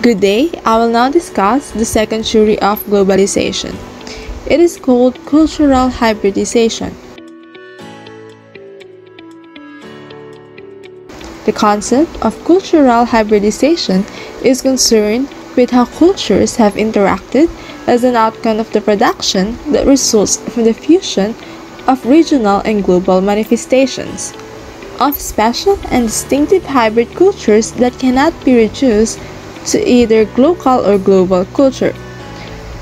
Good day, I will now discuss the second theory of globalization. It is called cultural hybridization. The concept of cultural hybridization is concerned with how cultures have interacted as an outcome of the production that results from the fusion of regional and global manifestations of special and distinctive hybrid cultures that cannot be reduced to either local or global culture.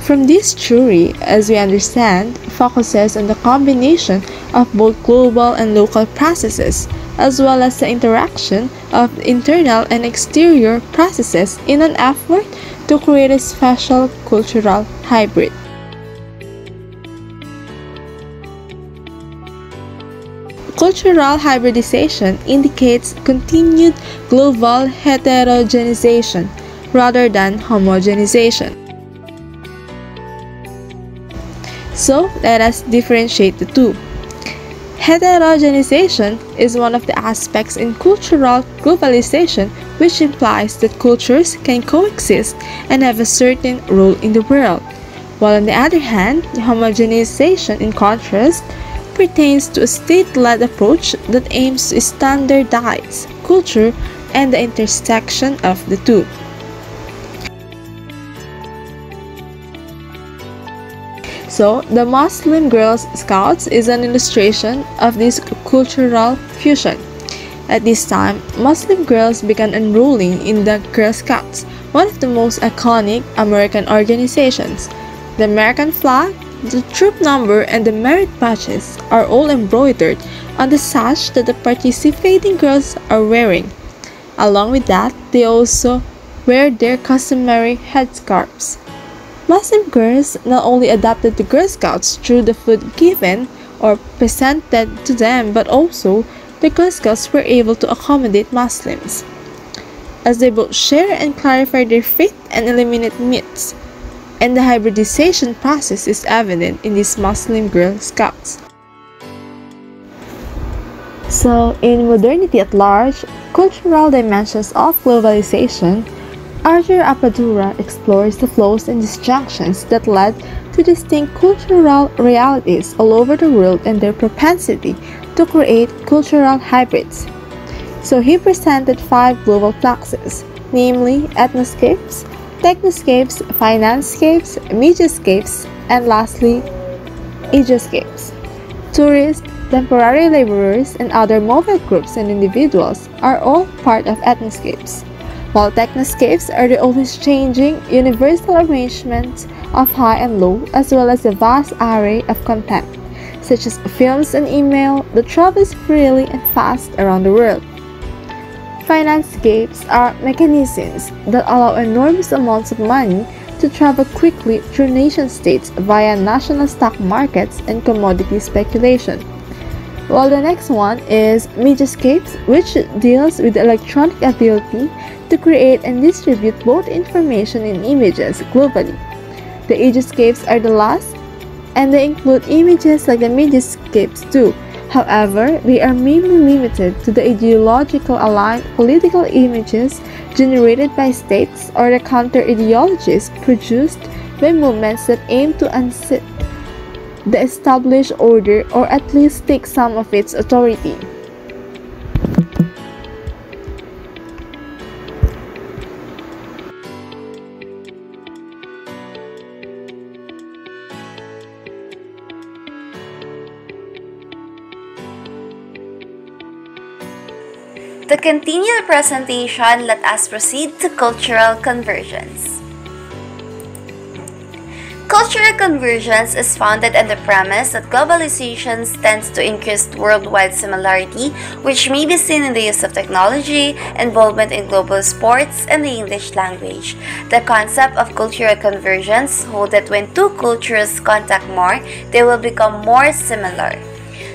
From this theory, as we understand, focuses on the combination of both global and local processes, as well as the interaction of internal and exterior processes in an effort to create a special cultural hybrid. Cultural hybridization indicates continued global heterogenization rather than homogenization. So, let us differentiate the two. Heterogenization is one of the aspects in cultural globalization which implies that cultures can coexist and have a certain role in the world, while on the other hand, homogenization, in contrast, pertains to a state-led approach that aims to standardize culture and the intersection of the two. So, the Muslim Girl Scouts is an illustration of this cultural fusion. At this time, Muslim girls began enrolling in the Girl Scouts, one of the most iconic American organizations. The American flag, the troop number, and the merit badges are all embroidered on the sash that the participating girls are wearing. Along with that, they also wear their customary headscarves. Muslim girls not only adopted the Girl Scouts through the food given or presented to them, but also the Girl Scouts were able to accommodate Muslims, as they both share and clarify their faith and eliminate myths. And the hybridization process is evident in these Muslim Girl Scouts. So, in modernity at large, cultural dimensions of globalization, Arthur Apadura explores the flows and disjunctions that led to distinct cultural realities all over the world and their propensity to create cultural hybrids. So he presented 5 global fluxes, namely ethnoscapes, technoscapes, financescapes, mediascapes, and lastly, ageoscapes. Tourists, temporary laborers, and other mobile groups and individuals are all part of ethnoscapes, while technoscapes are the always changing universal arrangements of high and low, as well as a vast array of content, such as films and email that travels freely and fast around the world. Financescapes are mechanisms that allow enormous amounts of money to travel quickly through nation-states via national stock markets and commodity speculation. While the next one is mediascapes, which deals with the electronic ability to create and distribute both information and images globally. The ageoscapes are the last, and they include images like the mediascapes too. However, they are mainly limited to the ideological aligned political images generated by states or the counter-ideologies produced by movements that aim to unseat the established order or at least take some of its authority. To continue the presentation, let us proceed to cultural convergence. Cultural convergence is founded on the premise that globalization tends to increase worldwide similarity, which may be seen in the use of technology, involvement in global sports, and the English language. The concept of cultural convergence holds that when two cultures contact more, they will become more similar.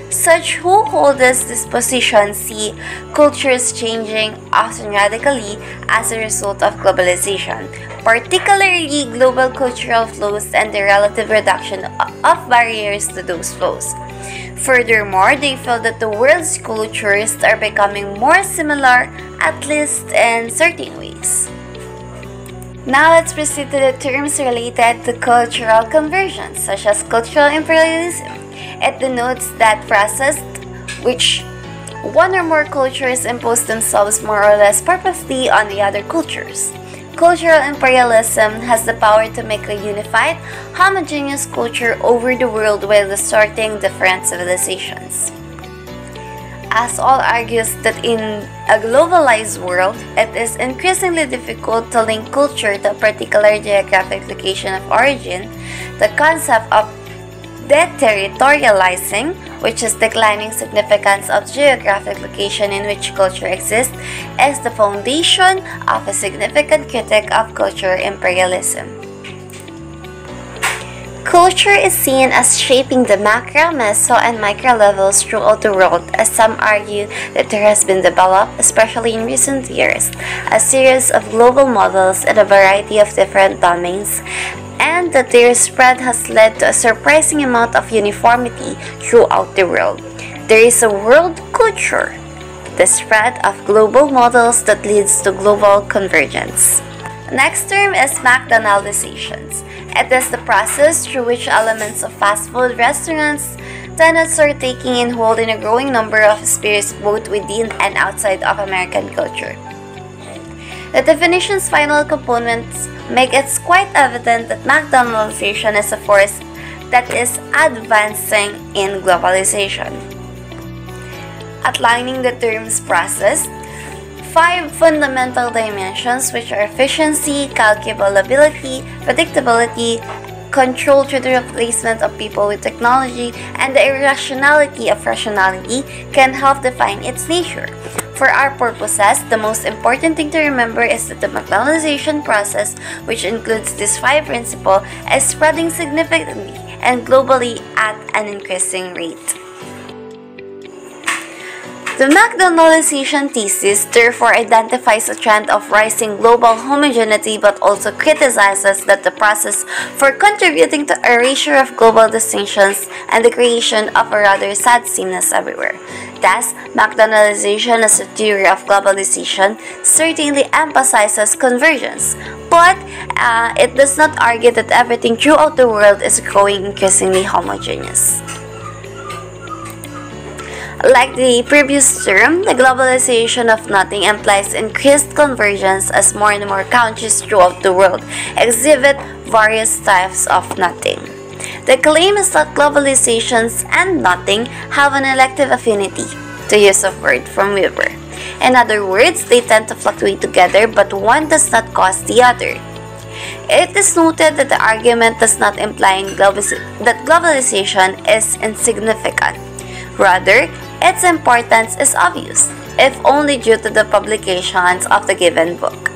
Such who hold this position see cultures changing often radically as a result of globalization, particularly global cultural flows and the relative reduction of barriers to those flows. Furthermore, they feel that the world's cultures are becoming more similar, at least in certain ways. Now let's proceed to the terms related to cultural conversions, such as cultural imperialism. It denotes that process which one or more cultures impose themselves more or less purposely on the other cultures. Cultural imperialism has the power to make a unified, homogeneous culture over the world while distorting different civilizations. As all argues that in a globalized world, it is increasingly difficult to link culture to a particular geographic location of origin, the concept of deterritorializing, which is declining significance of geographic location in which culture exists, is the foundation of a significant critique of cultural imperialism. Culture is seen as shaping the macro, meso, and micro levels throughout the world, as some argue that there has been developed, especially in recent years, a series of global models in a variety of different domains, and that their spread has led to a surprising amount of uniformity throughout the world. There is a world culture, the spread of global models that leads to global convergence. Next term is McDonaldization. It is the process through which elements of fast food restaurants tenants are taking in hold in a growing number of spheres both within and outside of American culture. The definition's final components make it quite evident that McDonaldization is a force that is advancing in globalization. Outlining the term's process, 5 fundamental dimensions, which are efficiency, calculability, predictability, control through the replacement of people with technology, and the irrationality of rationality, can help define its nature. For our purposes, the most important thing to remember is that the McDonaldization process, which includes these 5 principles, is spreading significantly and globally at an increasing rate. The McDonaldization thesis therefore identifies a trend of rising global homogeneity but also criticizes that the process for contributing to erasure of global distinctions and the creation of a rather sad sameness everywhere. Thus, McDonaldization as a theory of globalization certainly emphasizes convergence, but it does not argue that everything throughout the world is growing increasingly homogeneous. Like the previous term, the globalization of nothing implies increased convergence as more and more countries throughout the world exhibit various types of nothing. The claim is that globalizations and nothing have an elective affinity, to use a word from Weber. In other words, they tend to fluctuate together, but one does not cause the other. It is noted that the argument does not imply that globalization is insignificant. Rather, its importance is obvious, if only due to the publications of the given book.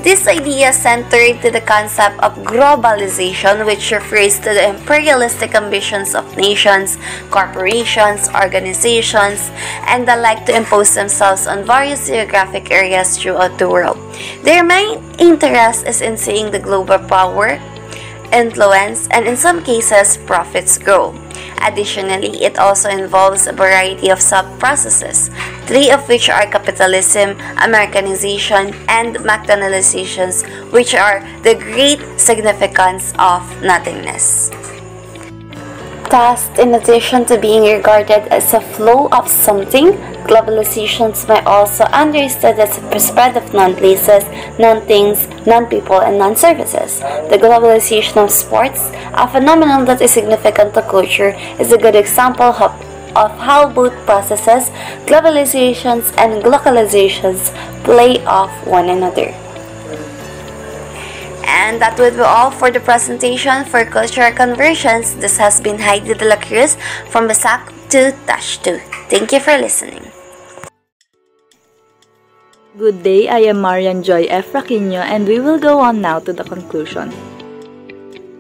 This idea centered to the concept of globalization, which refers to the imperialistic ambitions of nations, corporations, organizations, and the like to impose themselves on various geographic areas throughout the world. Their main interest is in seeing the global power, influence, and in some cases, profits grow. Additionally, it also involves a variety of sub-processes, 3 of which are capitalism, Americanization, and McDonaldizations, which are the great significance of nothingness. Thus, in addition to being regarded as a flow of something, globalizations may also understood as a spread of non-places, non-things, non-people, and non-services. The globalization of sports, a phenomenon that is significant to culture, is a good example of how both processes, globalizations and localizations, play off one another. And that would be all for the presentation for cultural conversions. This has been Heidi de la Cruz from Basak to Dash 2. Thank you for listening. Good day, I am Marian Joy F. Raquinho, and we will go on now to the conclusion.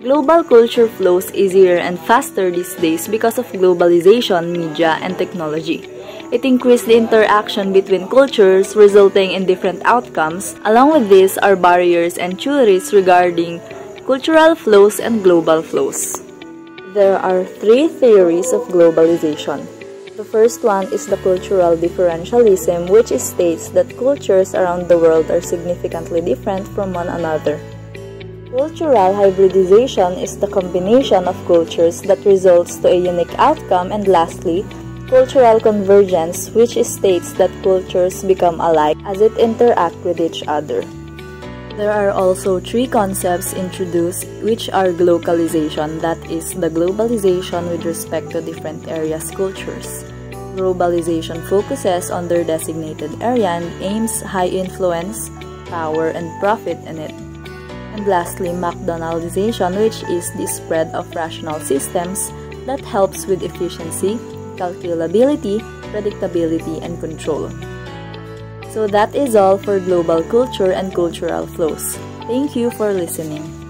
Global culture flows easier and faster these days because of globalization, media, and technology. It increased the interaction between cultures, resulting in different outcomes. Along with this are barriers and theories regarding cultural flows and global flows. There are 3 theories of globalization. The The first one is the cultural differentialism, which states that cultures around the world are significantly different from one another. Cultural hybridization is the combination of cultures that results to a unique outcome. And lastly, cultural convergence, which states that cultures become alike as it interact with each other. There are also three concepts introduced, which are globalization, that is, the globalization with respect to different areas' cultures. Globalization focuses on their designated area and aims high influence, power, and profit in it. And lastly, McDonaldization, which is the spread of rational systems that helps with efficiency, calculability, predictability, and control. So that is all for global culture and cultural flows. Thank you for listening.